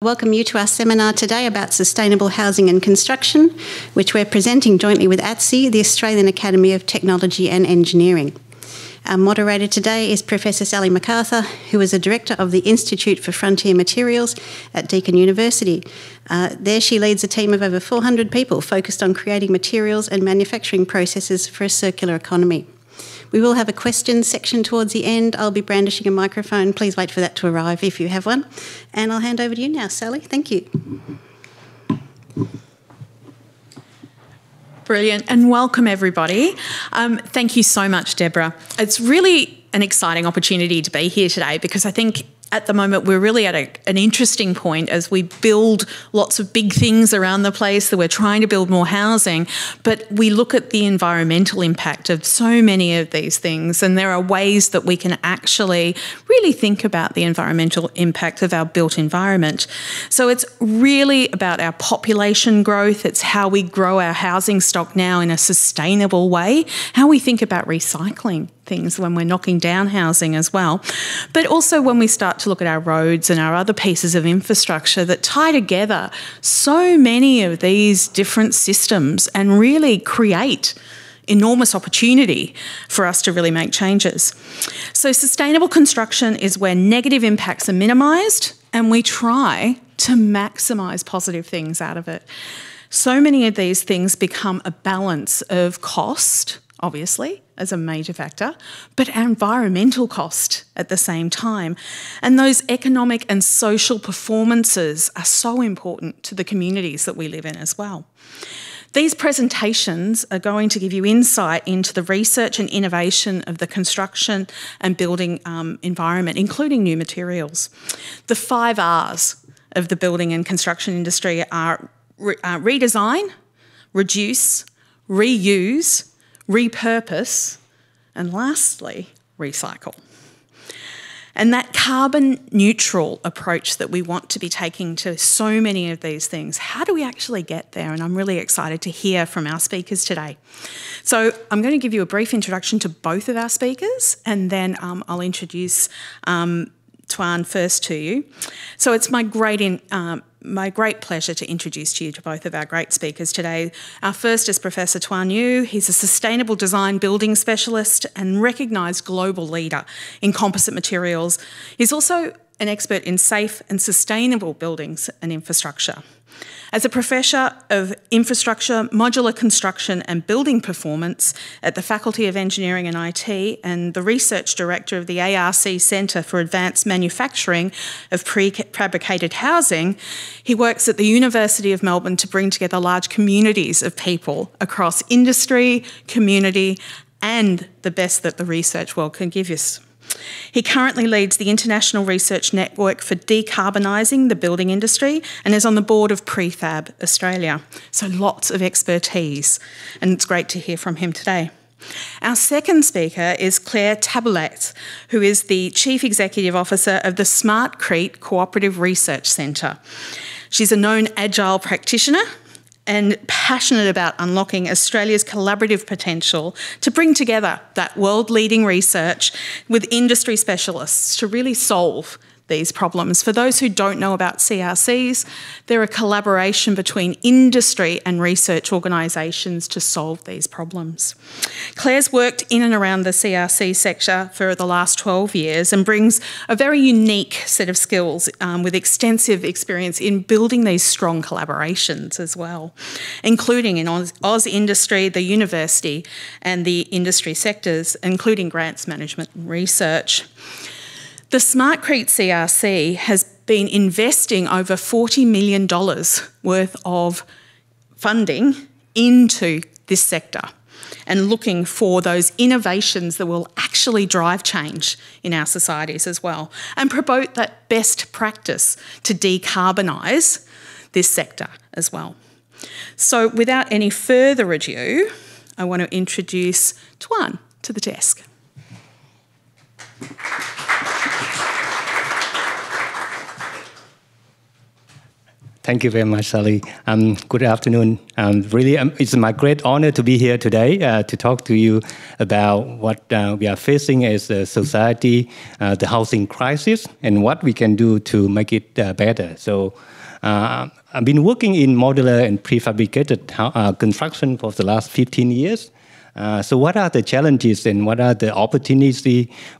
Welcome you to our seminar today about sustainable housing and construction, which we're presenting jointly with ATSE, the Australian Academy of Technology and Engineering. Our moderator today is Professor Sally MacArthur, who is a Director of the Institute for Frontier Materials at Deakin University. There she leads a team of over 400 people focused on creating materials and manufacturing processes for a circular economy. We will have a questions section towards the end. I'll be brandishing a microphone. Please wait for that to arrive if you have one. And I'll hand over to you now, Sally. Thank you. Brilliant, and welcome everybody. Thank you so much, Deborah. It's really an exciting opportunity to be here today because I think at the moment we're really at an interesting point as we build lots of big things around the place, that we're trying to build more housing, but we look at the environmental impact of so many of these things, and there are ways that we can actually really think about the environmental impact of our built environment. So it's really about our population growth, it's how we grow our housing stock now in a sustainable way, how we think about recycling things when we're knocking down housing as well, but also when we start to look at our roads and our other pieces of infrastructure that tie together so many of these different systems and really create enormous opportunity for us to really make changes. So sustainable construction is where negative impacts are minimised and we try to maximise positive things out of it. So many of these things become a balance of cost, obviously, as a major factor, but environmental cost at the same time. And those economic and social performances are so important to the communities that we live in as well. These presentations are going to give you insight into the research and innovation of the construction and building environment, including new materials. The 5 R's of the building and construction industry are redesign, reduce, reuse, repurpose, and lastly, recycle. And that carbon neutral approach that we want to be taking to so many of these things, how do we actually get there? And I'm really excited to hear from our speakers today. So I'm going to give you a brief introduction to both of our speakers, and then I'll introduce Tuan first to you. So it's my great pleasure to introduce to you to both of our great speakers today. Our first is Professor Tuan Yu. He's a sustainable design building specialist and recognised global leader in composite materials. He's also an expert in safe and sustainable buildings and infrastructure. As a Professor of Infrastructure, Modular Construction and Building Performance at the Faculty of Engineering and IT and the Research Director of the ARC Centre for Advanced Manufacturing of Prefabricated Housing, he works at the University of Melbourne to bring together large communities of people across industry, community and the best that the research world can give us. He currently leads the International Research Network for Decarbonising the Building Industry and is on the board of Prefab Australia. So lots of expertise, and it's great to hear from him today. Our second speaker is Claire Taboulet, who is the Chief Executive Officer of the Smartcrete Cooperative Research Centre. She's a known agile practitioner and passionate about unlocking Australia's collaborative potential to bring together that world-leading research with industry specialists to really solve these problems. For those who don't know about CRCs, they're a collaboration between industry and research organisations to solve these problems. Claire's worked in and around the CRC sector for the last 12 years and brings a very unique set of skills with extensive experience in building these strong collaborations as well, including in Oz Industry, the university and the industry sectors, including grants management and research. The Smartcrete CRC has been investing over $40 million worth of funding into this sector and looking for those innovations that will actually drive change in our societies as well and promote that best practice to decarbonise this sector as well. So without any further ado, I want to introduce Tuan to the desk. Thank you very much, Sally. Good afternoon. It's my great honor to be here today to talk to you about what we are facing as a society, the housing crisis, and what we can do to make it better. So I've been working in modular and prefabricated construction for the last 15 years. So what are the challenges and what are the opportunities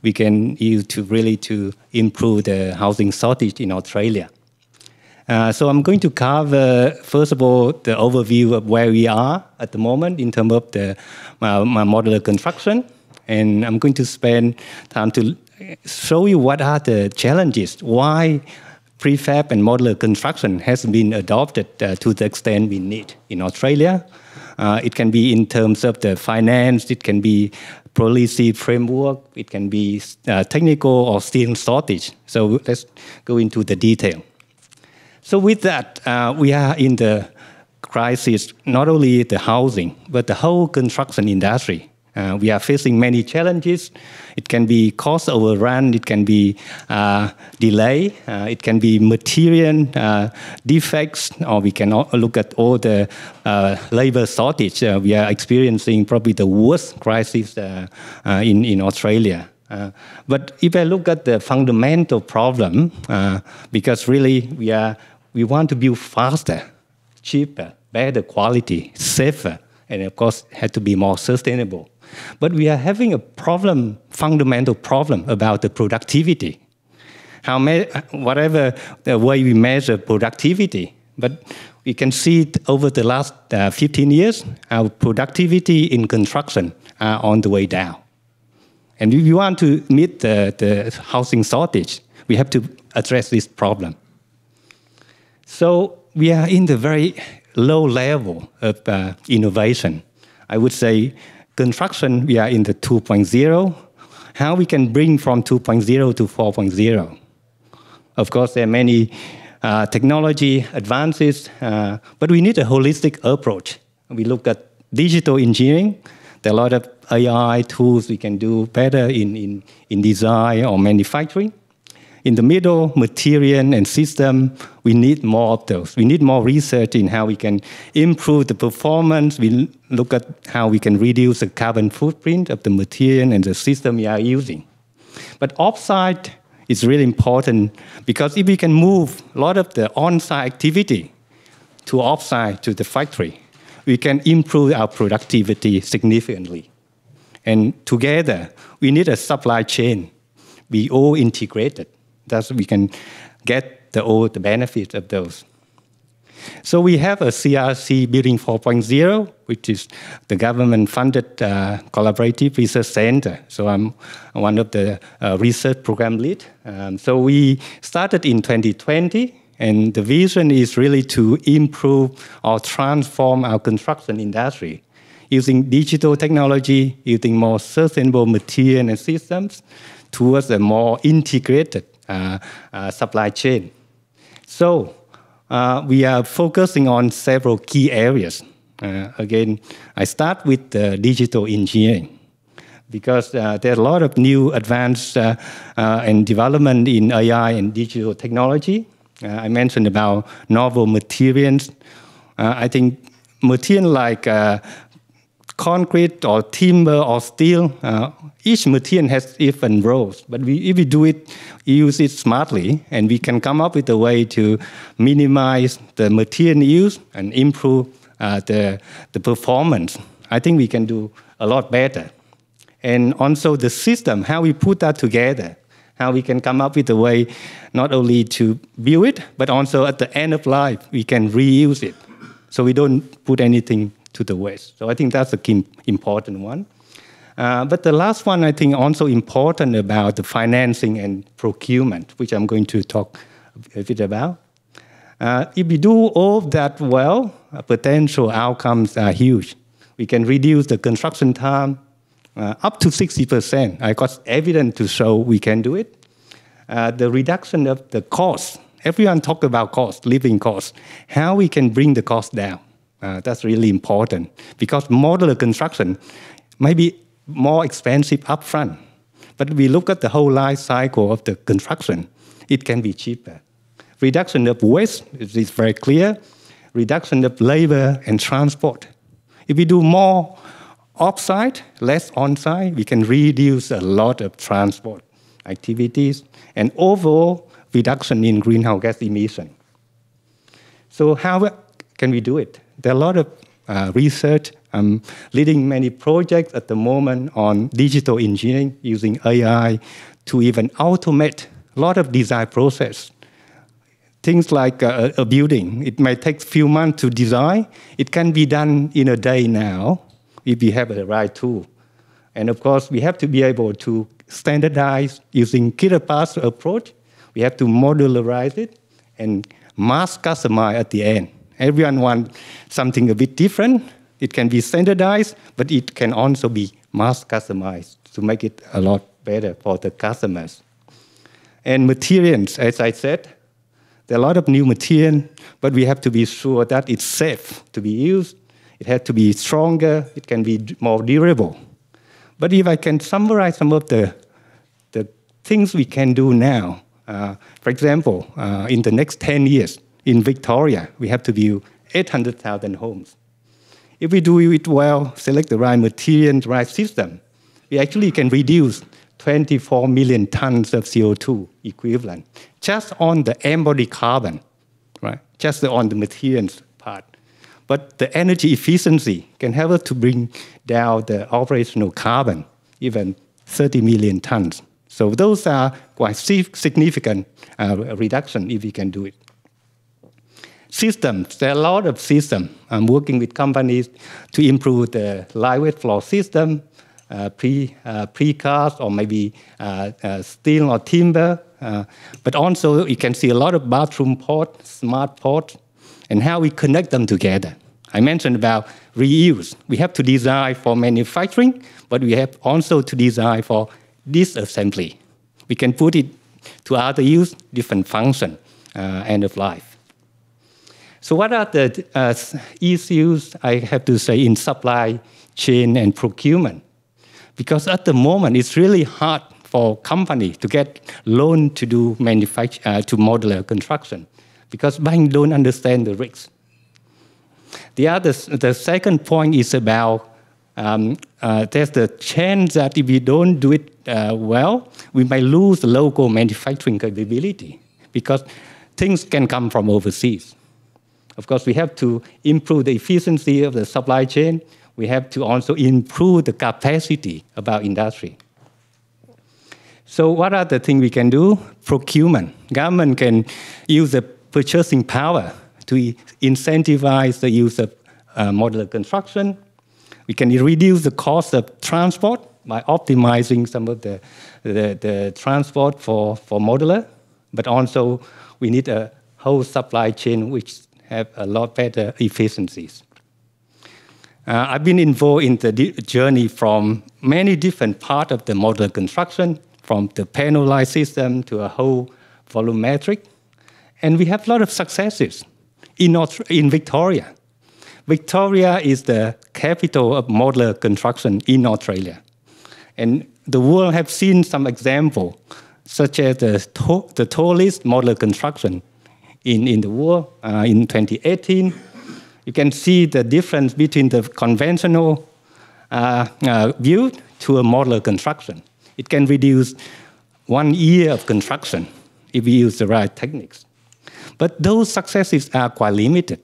we can use to improve the housing shortage in Australia? So I'm going to cover, first of all, the overview of where we are at the moment in terms of the modular construction. And I'm going to spend time to show you what are the challenges, why prefab and modular construction has been adopted to the extent we need in Australia. It can be in terms of the finance, it can be policy framework, it can be technical or steel shortage. So let's go into the detail. So with that, we are in the crisis, not only the housing, but the whole construction industry. We are facing many challenges. It can be cost overrun, it can be delay, it can be material defects, or we can look at all the labor shortage. We are experiencing probably the worst crisis in Australia. But if I look at the fundamental problem, because really we want to build faster, cheaper, better quality, safer, and of course had to be more sustainable. But we are having a problem, fundamental problem about the productivity. Whatever the way we measure productivity, but we can see over the last 15 years, our productivity in construction are on the way down. And if we want to meet the housing shortage, we have to address this problem. So we are in the very low level of innovation. I would say construction, we are in the 2.0. How we can bring from 2.0 to 4.0? Of course, there are many technology advances, but we need a holistic approach. We look at digital engineering. There are a lot of AI tools we can do better in design or manufacturing. In the middle, material and system, we need more of those. We need more research in how we can improve the performance. We look at how we can reduce the carbon footprint of the material and the system we are using. But offsite is really important because if we can move a lot of the on-site activity to offsite, to the factory, we can improve our productivity significantly. And together, we need a supply chain, be all integrated. Thus, we can get all the benefits of those. So we have a CRC Building 4.0, which is the government-funded collaborative research center. So I'm one of the research program lead. So we started in 2020, and the vision is really to improve or transform our construction industry using digital technology, using more sustainable material and systems towards a more integrated supply chain. So we are focusing on several key areas. Again, I start with digital engineering because there are a lot of new advanced and development in AI and digital technology. I mentioned about novel materials. I think material like concrete or timber or steel, each material has different roles. But if we use it smartly, and we can come up with a way to minimize the material use and improve the performance, I think we can do a lot better. And also the system, how we put that together, how we can come up with a way not only to build it, but also at the end of life, we can reuse it. So we don't put anything to the waste. So I think that's a key important one. But the last one, I think, also important about the financing and procurement, which I'm going to talk a bit about. If we do all of that well, potential outcomes are huge. We can reduce the construction time up to 60%. I got evidence to show we can do it. The reduction of the cost. Everyone talk about cost, living cost. How we can bring the cost down. That's really important because modular construction might be more expensive upfront, but we look at the whole life cycle of the construction. It can be cheaper. Reduction of waste is very clear. Reduction of labor and transport. If we do more off-site, less on-site, we can reduce a lot of transport activities and overall reduction in greenhouse gas emission. So how can we do it? There are a lot of research. I'm leading many projects at the moment on digital engineering using AI to even automate a lot of design process. Things like a building, it may take a few months to design. It can be done in a day now if we have the right tool. And of course, we have to be able to standardize using killer path approach. We have to modularize it and mass customize at the end. Everyone wants something a bit different. It can be standardized, but it can also be mass customized to make it a lot better for the customers. And materials, as I said, there are a lot of new material, but we have to be sure that it's safe to be used. It has to be stronger. It can be more durable. But if I can summarize some of the things we can do now, for example, in the next 10 years, in Victoria, we have to build 800,000 homes. If we do it well, select the right material, the right system, we actually can reduce 24 million tons of CO2 equivalent just on the embodied carbon, right? Just on the materials part. But the energy efficiency can help us to bring down the operational carbon, even 30 million tons. So those are quite significant reduction if we can do it. Systems, there are a lot of systems. I'm working with companies to improve the lightweight floor system, precast or maybe steel or timber. But also you can see a lot of bathroom ports, smart ports, and how we connect them together. I mentioned about reuse. We have to design for manufacturing, but we have also to design for disassembly. We can put it to other use, different function, end of life. So what are the issues, I have to say, in supply chain and procurement? Because at the moment, it's really hard for companies to get loan to do to modular construction, because banks don't understand the risks. The second point is about there's the chance that if we don't do it well, we might lose the local manufacturing capability, because things can come from overseas. Of course, we have to improve the efficiency of the supply chain. We have to also improve the capacity of our industry. So what are the things we can do? Procurement. Government can use the purchasing power to incentivize the use of modular construction. We can reduce the cost of transport by optimizing some of the transport for modular. But also, we need a whole supply chain which have a lot better efficiencies. I've been involved in the journey from many different parts of the modular construction, from the panelized system to a whole volumetric. And we have a lot of successes in Victoria. Victoria is the capital of modular construction in Australia. And the world have seen some examples, such as the tallest modular construction in the world in 2018. You can see the difference between the conventional build to a modular construction. It can reduce 1 year of construction if we use the right techniques. But those successes are quite limited.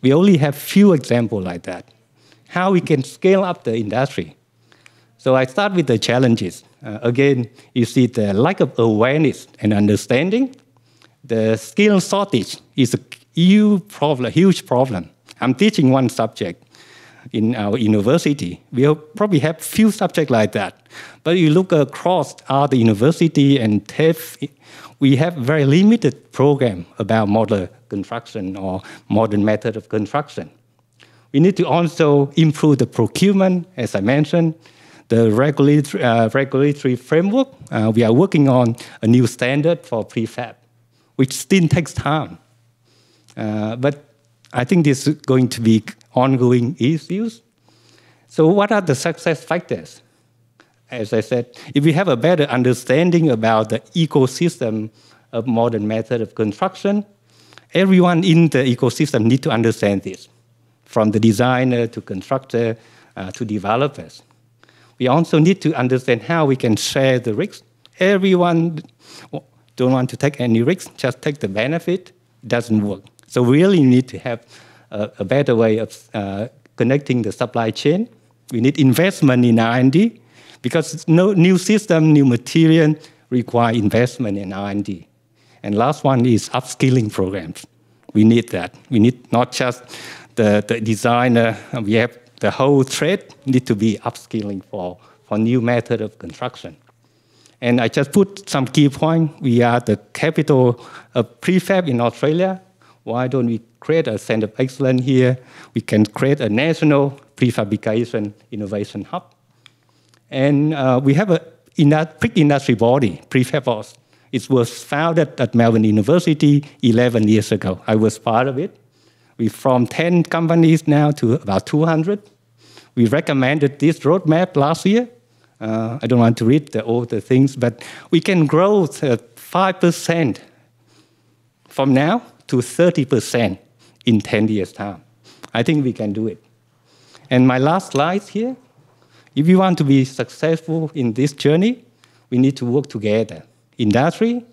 We only have few examples like that. How we can scale up the industry. So I start with the challenges. Again, you see the lack of awareness and understanding. The skill shortage is a huge problem. I'm teaching one subject in our university. We'll probably have few subjects like that. But you look across other university and TAFE, we have very limited program about modular construction or modern method of construction. We need to also improve the procurement, as I mentioned, the regulatory framework. We are working on a new standard for prefab, which still takes time. But I think this is going to be ongoing issues. So what are the success factors? As I said, if we have a better understanding about the ecosystem of modern method of construction. Everyone in the ecosystem needs to understand this, from the designer to constructor to developers. We also need to understand how we can share the risks. Everyone don't want to take any risks, just take the benefit. It doesn't work. So we really need to have a better way of connecting the supply chain. We need investment in R&D because no new system, new material require investment in R&D. And last one is upskilling programs. We need that. We need not just the designer. We have the whole trade need to be upskilling for new method of construction. And I just put some key points. We are the capital of prefab in Australia. Why don't we create a center of excellence here? We can create a national prefabrication innovation hub. And we have a big industry body, Prefabboss. It was founded at Melbourne University 11 years ago. I was part of it. We're from 10 companies now to about 200. We recommended this roadmap last year. I don't want to read all the things, but we can grow 5% from now to 30% in 10 years' time. I think we can do it. And my last slide here, if you want to be successful in this journey, we need to work together. Industry,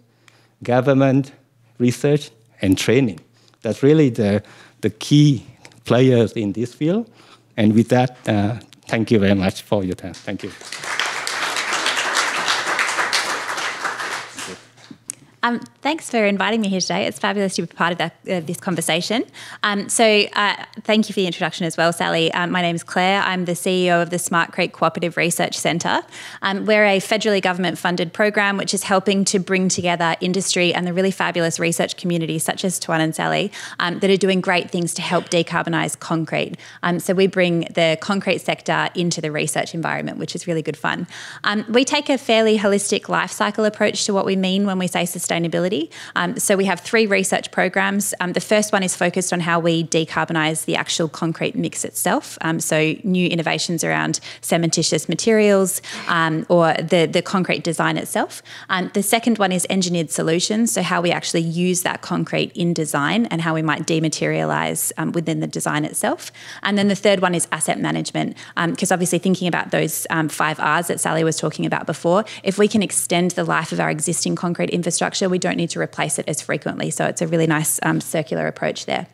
government, research, and training. That's really the key players in this field. And with that, thank you very much for your time. Thank you. Thanks for inviting me here today. It's fabulous to be part of this conversation. Thank you for the introduction as well, Sally. My name is Claire. I'm the CEO of the Smart Creek Cooperative Research Centre. We're a federally government-funded program which is helping to bring together industry and the really fabulous research community, such as Tuan and Sally, that are doing great things to help decarbonise concrete. So we bring the concrete sector into the research environment, which is really good fun. We take a fairly holistic life cycle approach to what we mean when we say sustainability. So we have 3 research programs. The first one is focused on how we decarbonise the actual concrete mix itself. So new innovations around cementitious materials or the concrete design itself. The second one is engineered solutions, so how we actually use that concrete in design and how we might dematerialise within the design itself. And then the third one is asset management, because obviously thinking about those 5 Rs that Sally was talking about before, if we can extend the life of our existing concrete infrastructure, we don't need to replace it as frequently. So it's a really nice circular approach there.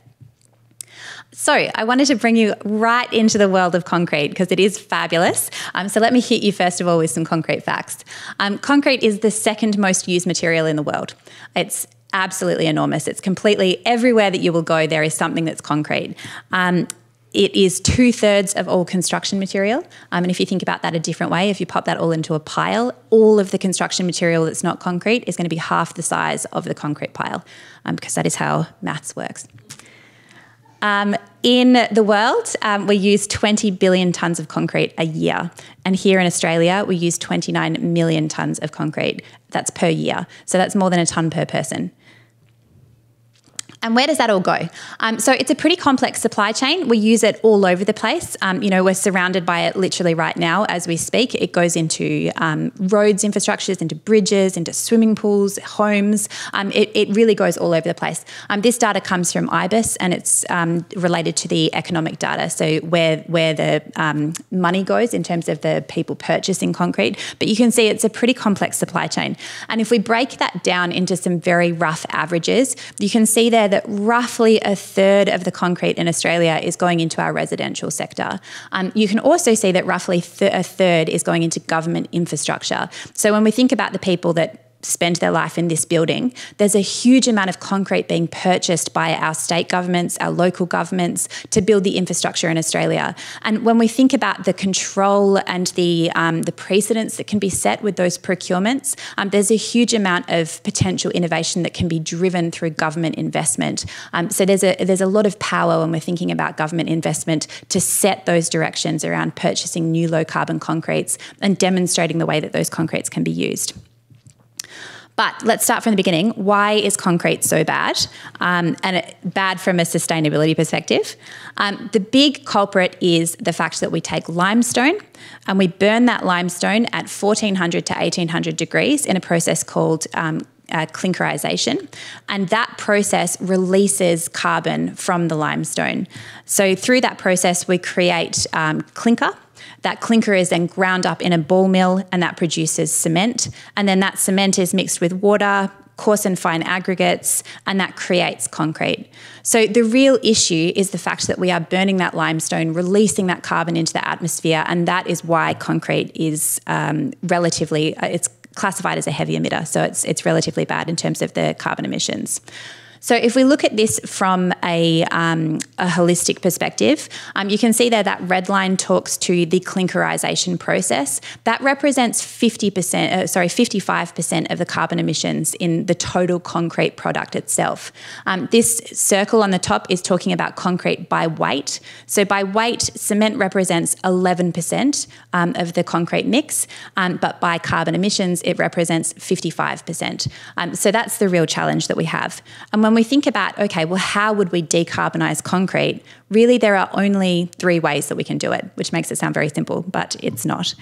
So I wanted to bring you right into the world of concrete because it is fabulous. So let me hit you first of all with some concrete facts. Concrete is the second most used material in the world. It's absolutely enormous. It's completely everywhere that you will go, there is something that's concrete. It is 2/3 of all construction material. And if you think about that a different way, if you pop that all into a pile, all of the construction material that's not concrete is going to be half the size of the concrete pile, because that is how maths works. In the world, we use 20 billion tonnes of concrete a year. And here in Australia, we use 29 million tonnes of concrete. That's per year. So that's more than a tonne per person. And where does that all go? So it's a pretty complex supply chain. We use it all over the place. We're surrounded by it literally right now as we speak. It goes into roads, infrastructures, into bridges, into swimming pools, homes. It really goes all over the place. This data comes from IBIS and it's related to the economic data, so where the money goes in terms of the people purchasing concrete. But you can see it's a pretty complex supply chain. And if we break that down into some very rough averages, you can see there that roughly 1/3 of the concrete in Australia is going into our residential sector. You can also see that roughly 1/3 is going into government infrastructure. So when we think about the people that spend their life in this building, there's a huge amount of concrete being purchased by our state governments, our local governments, to build the infrastructure in Australia. And when we think about the control and the precedents that can be set with those procurements, there's a huge amount of potential innovation that can be driven through government investment. So there's a lot of power when we're thinking about government investment to set those directions around purchasing new low carbon concretes and demonstrating the way that those concretes can be used. But let's start from the beginning. Why is concrete so bad? And bad from a sustainability perspective. The big culprit is the fact that we take limestone and we burn that limestone at 1400 to 1800 degrees in a process called clinkerization, and that process releases carbon from the limestone. So through that process, we create clinker. That clinker is then ground up in a ball mill, and that produces cement. And then that cement is mixed with water, coarse and fine aggregates, and that creates concrete. So the real issue is the fact that we are burning that limestone, releasing that carbon into the atmosphere, and that is why concrete is relatively, it's classified as a heavy emitter, so it's relatively bad in terms of the carbon emissions. So if we look at this from a holistic perspective, you can see there that red line talks to the clinkerization process. That represents 55% of the carbon emissions in the total concrete product itself. This circle on the top is talking about concrete by weight. So by weight, cement represents 11% of the concrete mix, but by carbon emissions, it represents 55%. So that's the real challenge that we have. And when we think about, okay, well, how would we decarbonise concrete? Really, there are only 3 ways that we can do it, which makes it sound very simple, but it's not.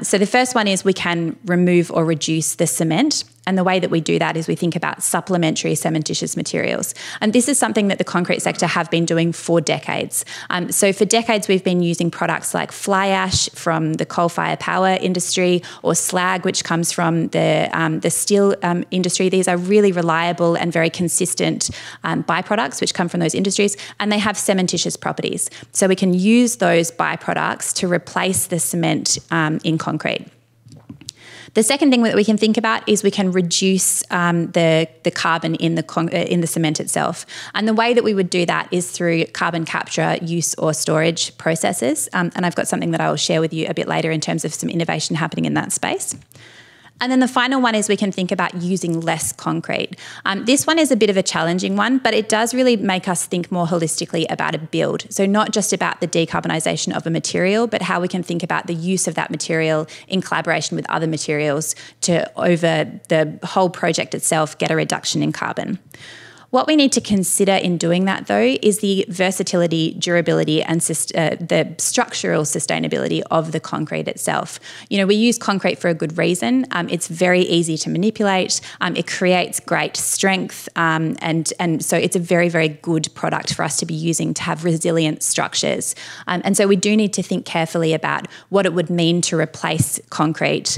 So the first one is we can remove or reduce the cement. And the way that we do that is we think about supplementary cementitious materials. And this is something that the concrete sector have been doing for decades. So for decades, we've been using products like fly ash from the coal-fired power industry, or slag, which comes from the steel industry. These are really reliable and very consistent byproducts which come from those industries, and they have cementitious properties. So we can use those byproducts to replace the cement in concrete. The second thing that we can think about is we can reduce the carbon in the cement itself. And the way that we would do that is through carbon capture, use or storage processes. And I've got something that I will share with you a bit later in terms of some innovation happening in that space. And then the final one is we can think about using less concrete. This one is a bit of a challenging one, but it does really make us think more holistically about a build. So not just about the decarbonisation of a material, but how we can think about the use of that material in collaboration with other materials to, over the whole project itself, get a reduction in carbon. What we need to consider in doing that, though, is the versatility, durability, and the structural sustainability of the concrete itself. You know, we use concrete for a good reason. It's very easy to manipulate. It creates great strength, and so it's a very, very good product for us to be using to have resilient structures. And so we do need to think carefully about what it would mean to replace concrete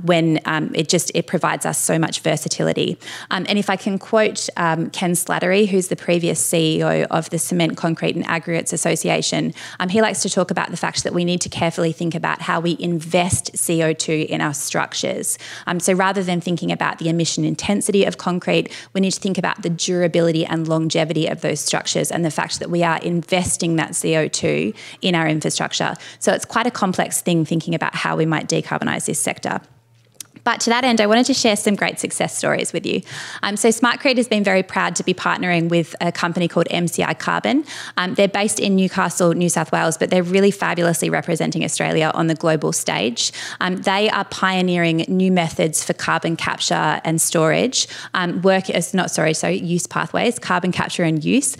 when it provides us so much versatility. And if I can quote Ken Slattery, who's the previous CEO of the Cement, Concrete and Aggregates Association, he likes to talk about the fact that we need to carefully think about how we invest CO2 in our structures. So rather than thinking about the emission intensity of concrete, we need to think about the durability and longevity of those structures and the fact that we are investing that CO2 in our infrastructure. So it's quite a complex thing thinking about how we might decarbonise this sector. But to that end, I wanted to share some great success stories with you. So Smartcrete has been very proud to be partnering with a company called MCI Carbon. They're based in Newcastle, New South Wales, but they're really fabulously representing Australia on the global stage. They are pioneering new methods for carbon capture and storage, use pathways, carbon capture and use,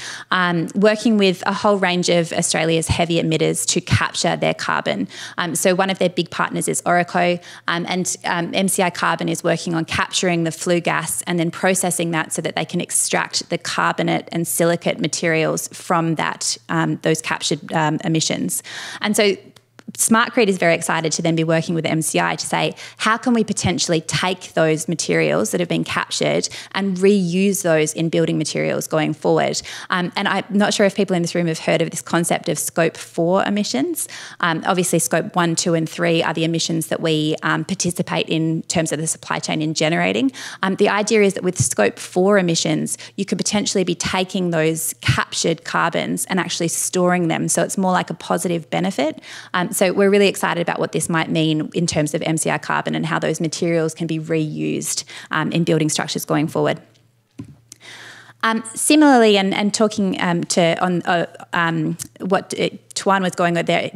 working with a whole range of Australia's heavy emitters to capture their carbon. So one of their big partners is Orico, and MCI Carbon is working on capturing the flue gas and then processing that so that they can extract the carbonate and silicate materials from that those captured emissions. And so Smartcrete is very excited to then be working with MCI to say, how can we potentially take those materials that have been captured and reuse those in building materials going forward? And I'm not sure if people in this room have heard of this concept of Scope 4 emissions. Obviously, Scope 1, 2 and 3 are the emissions that we participate in terms of the supply chain in generating. The idea is that with Scope 4 emissions, you could potentially be taking those captured carbons and actually storing them. So it's more like a positive benefit. So we're really excited about what this might mean in terms of MCI Carbon and how those materials can be reused in building structures going forward. Similarly, and talking what Tuan was going with there,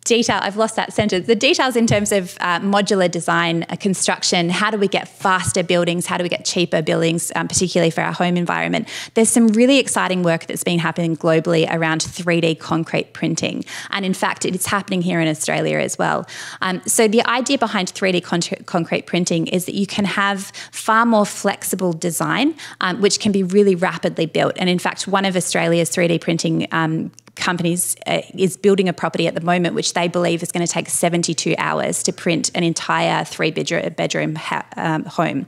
detail, I've lost that sentence. The details in terms of modular design, construction, how do we get faster buildings, how do we get cheaper buildings, particularly for our home environment. There's some really exciting work that's been happening globally around 3D concrete printing. And in fact, it's happening here in Australia as well. So the idea behind 3D concrete printing is that you can have far more flexible design, which can be really rapidly built. And in fact, one of Australia's 3D printing companies is building a property at the moment which they believe is going to take 72 hours to print an entire three-bedroom home.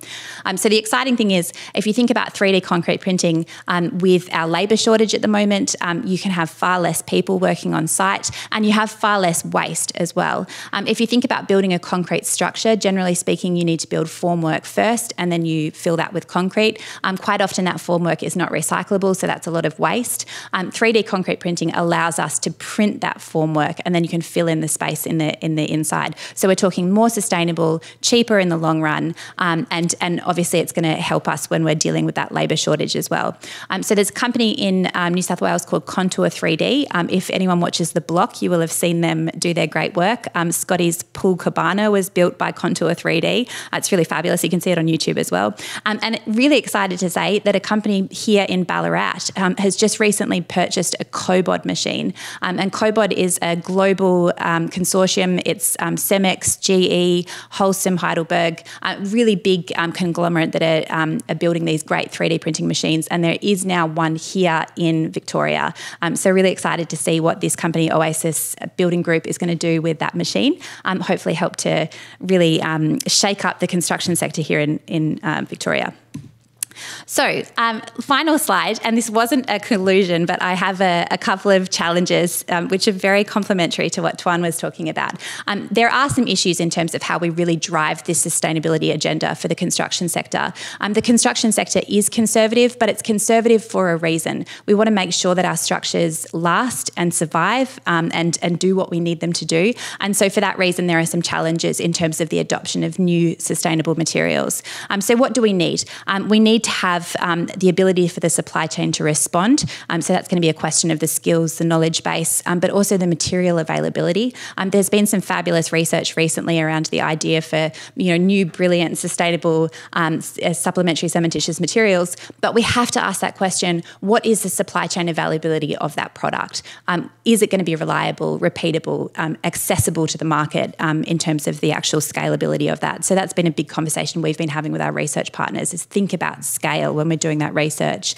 So the exciting thing is, if you think about 3D concrete printing, with our labour shortage at the moment, you can have far less people working on site and you have far less waste as well. If you think about building a concrete structure, generally speaking, you need to build formwork first and then you fill that with concrete. Quite often that formwork is not recyclable, so that's a lot of waste. 3D concrete printing allows us to print that formwork and then you can fill in the space in the inside. So we're talking more sustainable, cheaper in the long run, and obviously it's going to help us when we're dealing with that labour shortage as well. So there's a company in New South Wales called Contour 3D. If anyone watches The Block, you will have seen them do their great work. Scotty's pool cabana was built by Contour 3D. It's really fabulous. You can see it on YouTube as well. And really excited to say that a company here in Ballarat has just recently purchased a Cobod machine. And Cobod is a global consortium. It's Cemex, GE, Holcim, Heidelberg, really big conglomerate that are building these great 3D printing machines. And there is now one here in Victoria. So really excited to see what this company, Oasis Building Group, is going to do with that machine. Hopefully help to really shake up the construction sector here in Victoria. So, final slide, and this wasn't a conclusion, but I have a couple of challenges which are very complementary to what Tuan was talking about. There are some issues in terms of how we really drive this sustainability agenda for the construction sector. The construction sector is conservative, but it's conservative for a reason. We want to make sure that our structures last and survive and do what we need them to do. And so for that reason, there are some challenges in terms of the adoption of new sustainable materials. So what do we need? We need to have the ability for the supply chain to respond. So that's going to be a question of the skills, the knowledge base, but also the material availability. There's been some fabulous research recently around the idea for new, brilliant, sustainable supplementary cementitious materials. But we have to ask that question: what is the supply chain availability of that product? Is it going to be reliable, repeatable, accessible to the market in terms of the actual scalability of that? So that's been a big conversation we've been having with our research partners: is think about scale when we're doing that research.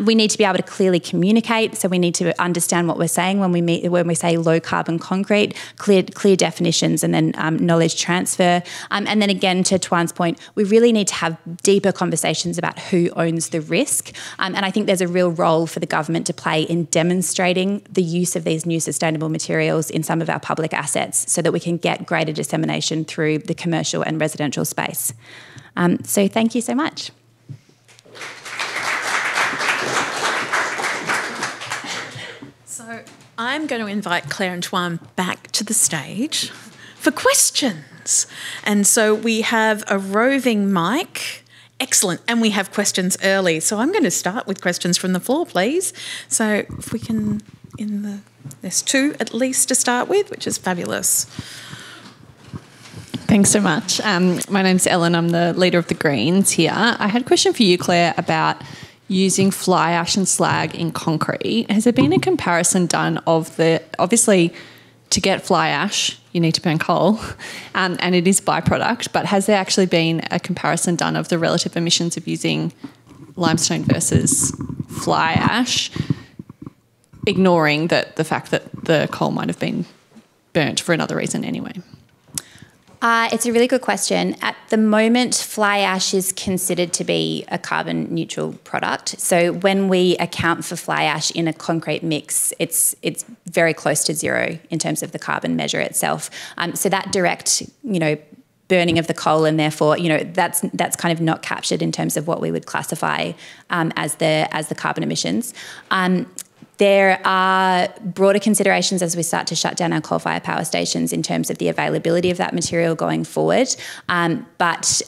We need to be able to clearly communicate, so we need to understand what we're saying when we say low carbon concrete, clear definitions, and then knowledge transfer. And then again, to Tuan's point, we really need to have deeper conversations about who owns the risk. And I think there's a real role for the government to play in demonstrating the use of these new sustainable materials in some of our public assets so that we can get greater dissemination through the commercial and residential space. So thank you so much. So I'm going to invite Claire and Tuan back to the stage for questions. And so we have a roving mic. Excellent. And we have questions early. So I'm going to start with questions from the floor, please. So if we can, there's two at least to start with, which is fabulous. Thanks so much. My name's Ellen. I'm the leader of the Greens here. I had a question for you, Claire, about using fly ash and slag in concrete. Has there been a comparison done of obviously to get fly ash, you need to burn coal, and it is a byproduct, but has there actually been a comparison done of the relative emissions of using limestone versus fly ash, ignoring the fact that the coal might have been burnt for another reason anyway? It's a really good question. At the moment, fly ash is considered to be a carbon neutral product. So when we account for fly ash in a concrete mix, it's very close to zero in terms of the carbon measure itself. So that direct, burning of the coal, and therefore, that's kind of not captured in terms of what we would classify as the carbon emissions. There are broader considerations as we start to shut down our coal-fired power stations in terms of the availability of that material going forward. But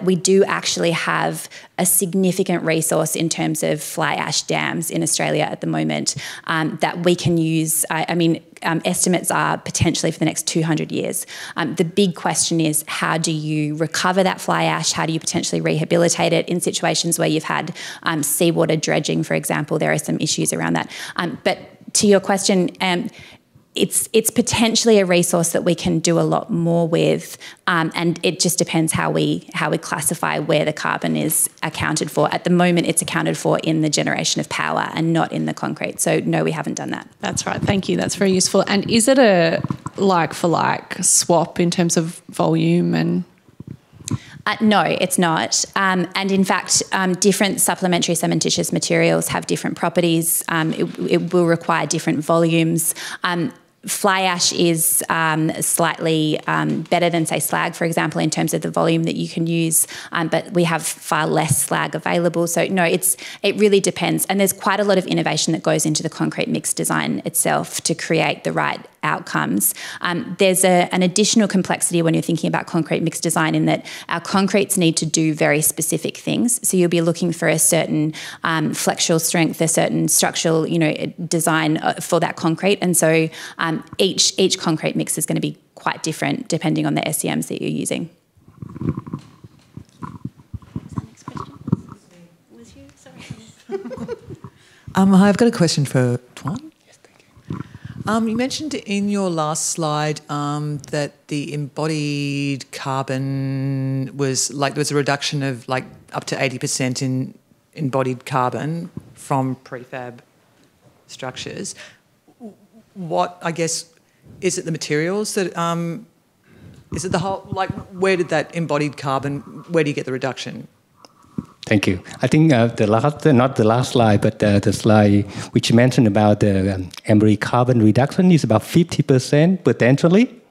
we do actually have a significant resource in terms of fly ash dams in Australia at the moment that we can use. estimates are potentially for the next 200 years. The big question is, how do you recover that fly ash? How do you potentially rehabilitate it in situations where you've had seawater dredging, for example? There are some issues around that. But to your question, it's potentially a resource that we can do a lot more with, and it just depends how we classify where the carbon is accounted for. At the moment, it's accounted for in the generation of power and not in the concrete. So no, we haven't done that. That's right. Thank you. That's very useful. And is it a like-for-like swap in terms of volume and... No, it's not. And in fact, different supplementary cementitious materials have different properties. It will require different volumes. Fly ash is slightly better than, say, slag, for example, in terms of the volume that you can use, but we have far less slag available. So, no, it really depends. And there's quite a lot of innovation that goes into the concrete mix design itself to create the right outcomes. There's an additional complexity when you're thinking about concrete mix design in that our concretes need to do very specific things. So you'll be looking for a certain flexural strength, a certain structural, design for that concrete. And so each concrete mix is going to be quite different depending on the SEMs that you're using. I've got a question for Tuan. You mentioned in your last slide that the embodied carbon was there was a reduction of up to 80% in embodied carbon from prefab structures. What, I guess, is it the materials that, is it the whole, where did that embodied carbon, where do you get the reduction? Thank you. I think not the last slide, but the slide which you mentioned about the embodied carbon reduction is about 50% potentially.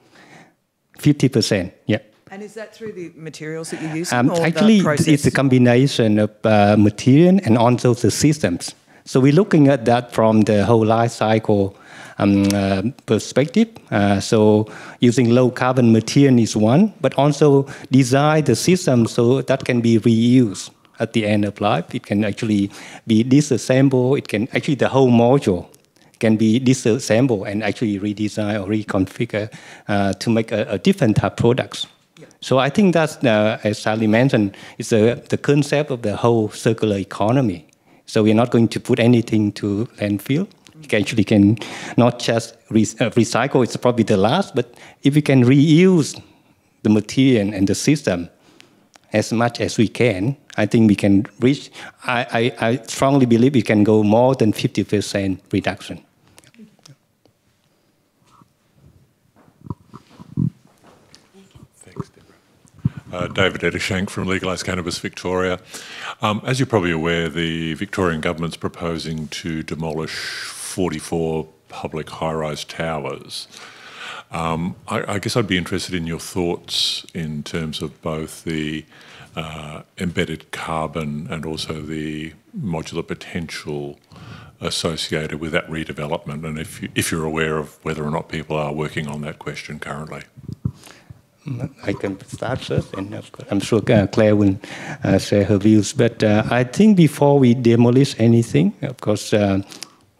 50%, yeah. And is that through the materials that you use? Actually, it's a combination of material and also the systems. So we're looking at that from the whole life cycle perspective. So using low carbon material is one, but also design the system so that can be reused at the end of life. It can actually be disassembled. It can actually, the whole module can be disassembled and actually redesigned or reconfigure to make a different type of products. Yep. So I think that's, as Sally mentioned, it's the concept of the whole circular economy. So we're not going to put anything to landfill. You actually can not just recycle, it's probably the last, but if we can reuse the material and the system as much as we can, I think we can reach, I strongly believe we can go more than 50% reduction. Thanks, Deborah. David Eddershank from Legalise Cannabis Victoria. As you're probably aware, the Victorian government's proposing to demolish 44 public high-rise towers. I guess I'd be interested in your thoughts in terms of both the embedded carbon and also the modular potential associated with that redevelopment, and if you're aware of whether or not people are working on that question currently. I can start first, and I'm sure Claire will share her views. But I think before we demolish anything, of course,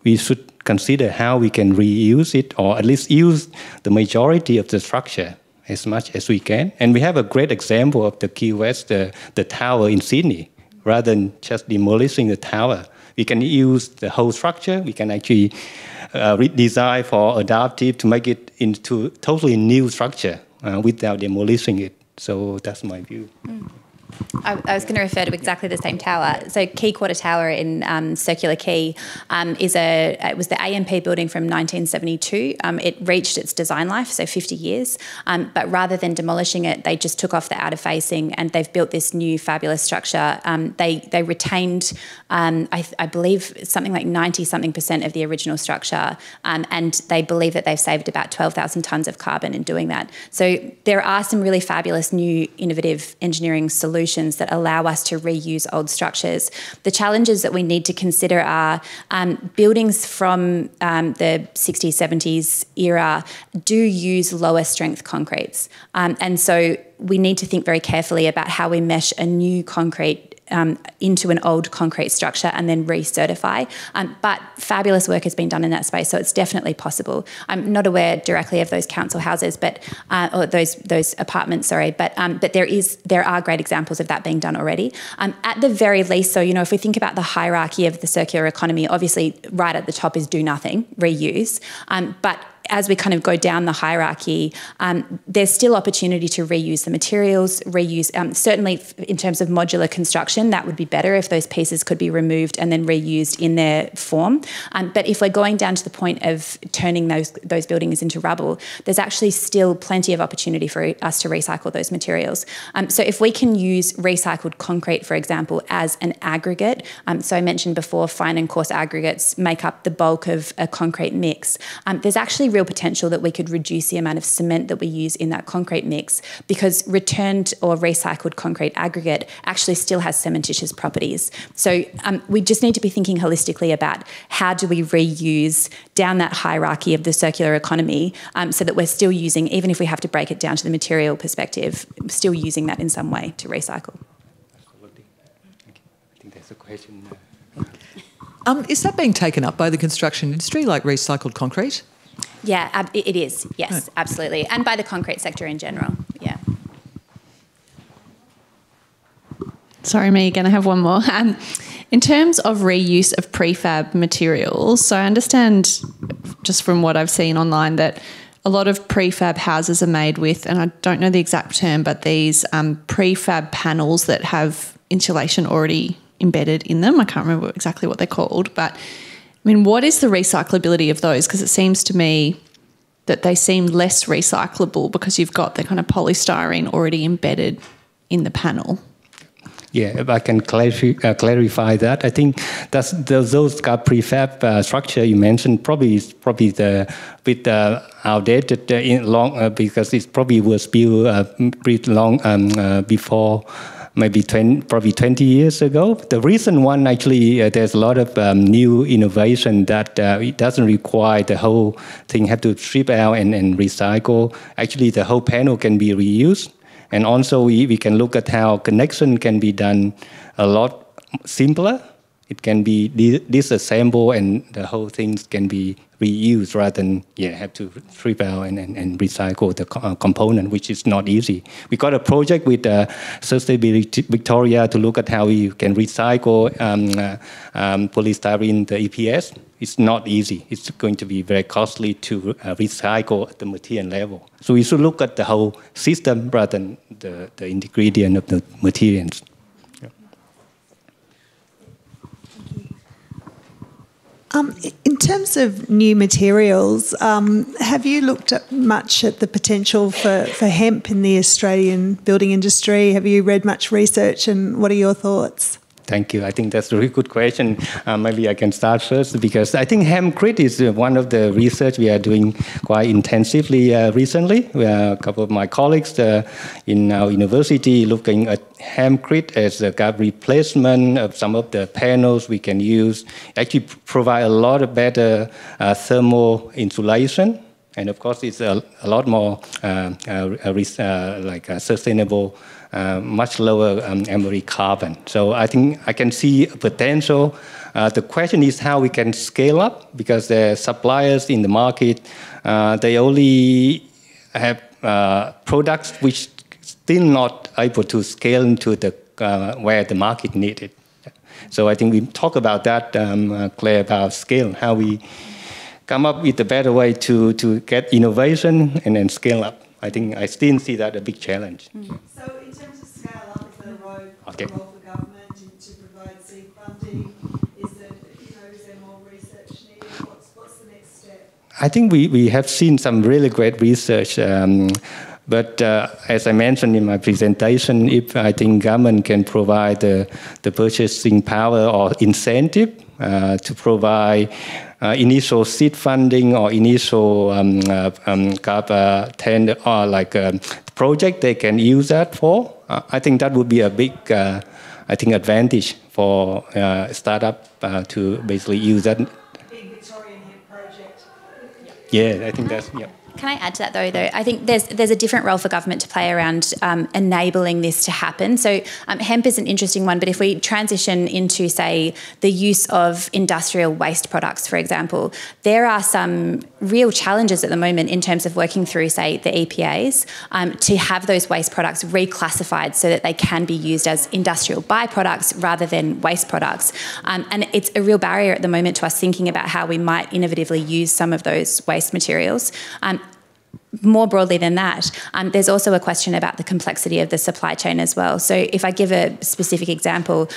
we should consider how we can reuse it, or at least use the majority of the structure as much as we can. And we have a great example of the Key West, the tower in Sydney. Rather than just demolishing the tower, we can use the whole structure. We can actually redesign for adaptive to make it into totally new structure without demolishing it. So that's my view. I was going to refer to exactly the same tower. So Quay Quarter Tower in Circular Quay it was the AMP building from 1972. It reached its design life, so 50 years. But rather than demolishing it, they just took off the outer facing and they've built this new fabulous structure. They retained, I believe, something like 90-something% of the original structure, and they believe that they've saved about 12,000 tonnes of carbon in doing that. So there are some really fabulous new innovative engineering solutions that allow us to reuse old structures. The challenges that we need to consider are buildings from the 60s, 70s era do use lower strength concretes. And so we need to think very carefully about how we mesh a new concrete into an old concrete structure and then recertify. But fabulous work has been done in that space, so it's definitely possible. I'm not aware directly of those council houses, or those apartments, but there are great examples of that being done already. At the very least, so if we think about the hierarchy of the circular economy, obviously right at the top is do nothing, reuse, but as we kind of go down the hierarchy, there's still opportunity to reuse the materials, certainly in terms of modular construction, that would be better if those pieces could be removed and then reused in their form. But if we're going down to the point of turning those buildings into rubble, there's actually still plenty of opportunity for us to recycle those materials. So if we can use recycled concrete, for example, as an aggregate, so I mentioned before, fine and coarse aggregates make up the bulk of a concrete mix. There's actually real potential that we could reduce the amount of cement that we use in that concrete mix, because returned or recycled concrete aggregate actually still has cementitious properties. So we just need to be thinking holistically about how do we reuse down that hierarchy of the circular economy, so that we're still using, even if we have to break it down to the material perspective, still using that in some way to recycle. Absolutely. Thank you. I think that's a question. Is that being taken up by the construction industry, like recycled concrete? Yeah, it is. Yes, absolutely. And by the concrete sector in general. Yeah. Sorry, me again. I have one more. In terms of reuse of prefab materials, so I understand just from what I've seen online that a lot of prefab houses are made with, and I don't know the exact term, but these prefab panels that have insulation already embedded in them. I can't remember exactly what they're called, but I mean, what is the recyclability of those? Because it seems to me that they seem less recyclable because you've got the kind of polystyrene already embedded in the panel. Yeah, if I can clarify that, I think those prefab structure you mentioned probably is the bit outdated because it probably was built pretty long before. Maybe 20 years ago. The recent one, actually, there's a lot of new innovation that it doesn't require the whole thing have to strip out and recycle. Actually, the whole panel can be reused. And also, we can look at how connection can be done a lot simpler. It can be disassembled and the whole things can be reused rather than have to strip out and recycle the component, which is not easy. We got a project with Sustainability Victoria to look at how we can recycle polystyrene, the EPS. It's not easy. It's going to be very costly to recycle at the material level. So we should look at the whole system rather than the ingredient of the materials. In terms of new materials, have you looked at much at the potential for hemp in the Australian building industry? Have you read much research, and what are your thoughts? Thank you. I think that's a really good question. Maybe I can start first because I think hempcrete is one of the research we are doing quite intensively recently. A couple of my colleagues in our university looking at hempcrete as a replacement of some of the panels we can use. Actually provide a lot of better thermal insulation. And of course, it's a lot more sustainable, much lower emery carbon. So I think I can see potential. The question is how we can scale up, because the suppliers in the market, they only have products which still not able to scale into the where the market need it. So I think we talk about that, Claire, about scale, how we come up with a better way to get innovation and then scale up. I think I still see that a big challenge. So in terms of scale up, is there a role for government to provide seed funding? Is there more research needed? What's the next step? I think we have seen some really great research. But as I mentioned in my presentation, if I think government can provide the purchasing power or incentive to provide initial seed funding or initial tender or like project they can use that for, I think that would be a big advantage for startup to basically use that. Big Victorian hemp project. Yeah, I think that's Can I add to that though? I think there's a different role for government to play around enabling this to happen. So hemp is an interesting one, but if we transition into, say, the use of industrial waste products, for example, there are some real challenges at the moment in terms of working through, say, the EPAs to have those waste products reclassified so that they can be used as industrial byproducts rather than waste products. And it's a real barrier at the moment to us thinking about how we might innovatively use some of those waste materials. More broadly than that, there's also a question about the complexity of the supply chain as well. So if I give a specific example,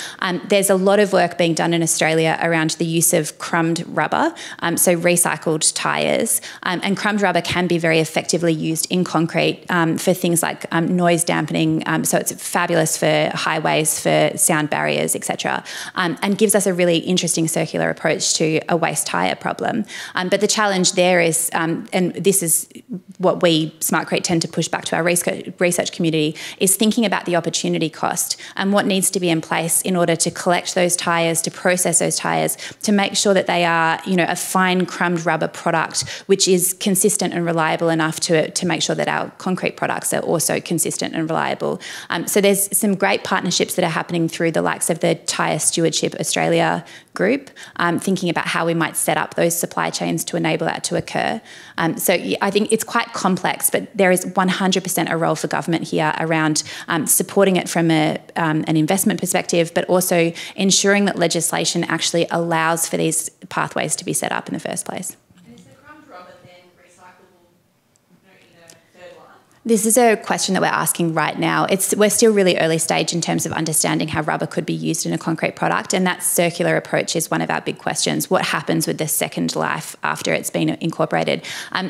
there's a lot of work being done in Australia around the use of crumbed rubber, so recycled tyres. And crumbed rubber can be very effectively used in concrete for things like noise dampening. So it's fabulous for highways, for sound barriers, etc. And gives us a really interesting circular approach to a waste tyre problem. But the challenge there is, and this is what we, Smartcrete, tend to push back to our research community, is thinking about the opportunity cost and what needs to be in place in order to collect those tyres, to process those tyres, to make sure that they are, a fine crumbed rubber product which is consistent and reliable enough to make sure that our concrete products are also consistent and reliable. So there's some great partnerships that are happening through the likes of the Tyre Stewardship Australia group, thinking about how we might set up those supply chains to enable that to occur. So I think it's quite complex, but there is 100% a role for government here around supporting it from an investment perspective, but also ensuring that legislation actually allows for these pathways to be set up in the first place. This is a question that we're asking right now. We're still really early stage in terms of understanding how rubber could be used in a concrete product, and that circular approach is one of our big questions. What happens with the second life after it's been incorporated?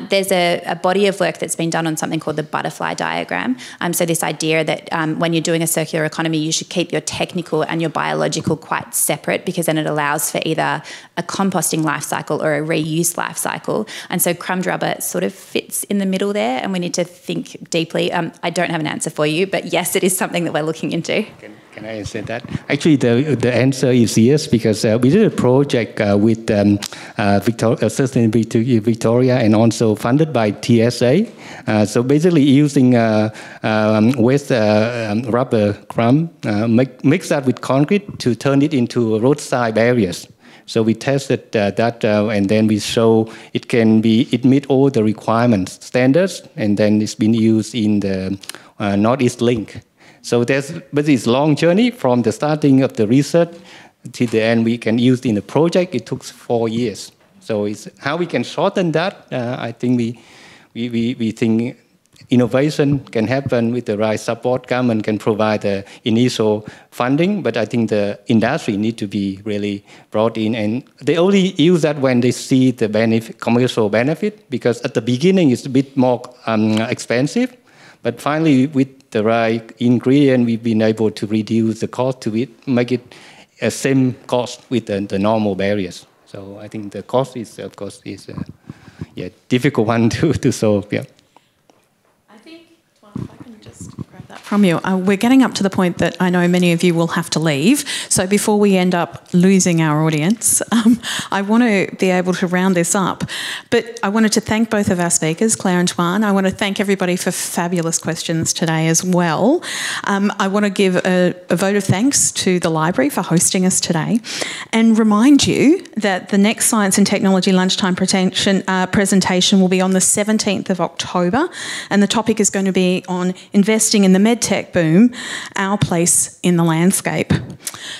There's a body of work that's been done on something called the butterfly diagram. So this idea that when you're doing a circular economy, you should keep your technical and your biological quite separate, because then it allows for either a composting life cycle or a reuse life cycle. And so crumbed rubber sort of fits in the middle there, and we need to think deeply. I don't have an answer for you, but yes, it is something that we're looking into. Can I answer that? Actually, the answer is yes, because we did a project with Sustainability Victoria and also funded by TSA. So basically using waste rubber crumb, mix that with concrete to turn it into roadside barriers. So we tested that, and then we show it meet all the requirements, standards, and then it's been used in the Northeast Link. So but it's a long journey from the starting of the research to the end. We can use it in the project. It took 4 years. So it's how we can shorten that. I think we think innovation can happen with the right support. Government can provide the initial funding, but I think the industry need to be really brought in, and they only use that when they see the commercial benefit, because at the beginning it's a bit more expensive, but finally with the right ingredient we've been able to reduce the cost to it, make it a same cost with the normal barriers. So I think the cost is, of course, a difficult one to solve. Yeah. From you. We're getting up to the point that I know many of you will have to leave. So before we end up losing our audience, I want to be able to round this up. But I wanted to thank both of our speakers, Claire and Tuan. I want to thank everybody for fabulous questions today as well. I want to give a vote of thanks to the library for hosting us today, and remind you that the next Science and Technology Lunchtime presentation will be on the 17th of October, and the topic is going to be on investing in the medtech boom, our place in the landscape.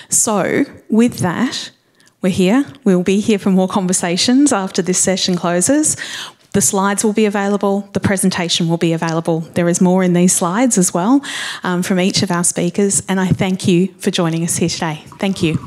So with that, we'll be here for more conversations after this session closes. The slides will be available, the presentation will be available. There is more in these slides as well from each of our speakers, and I thank you for joining us here today. Thank you.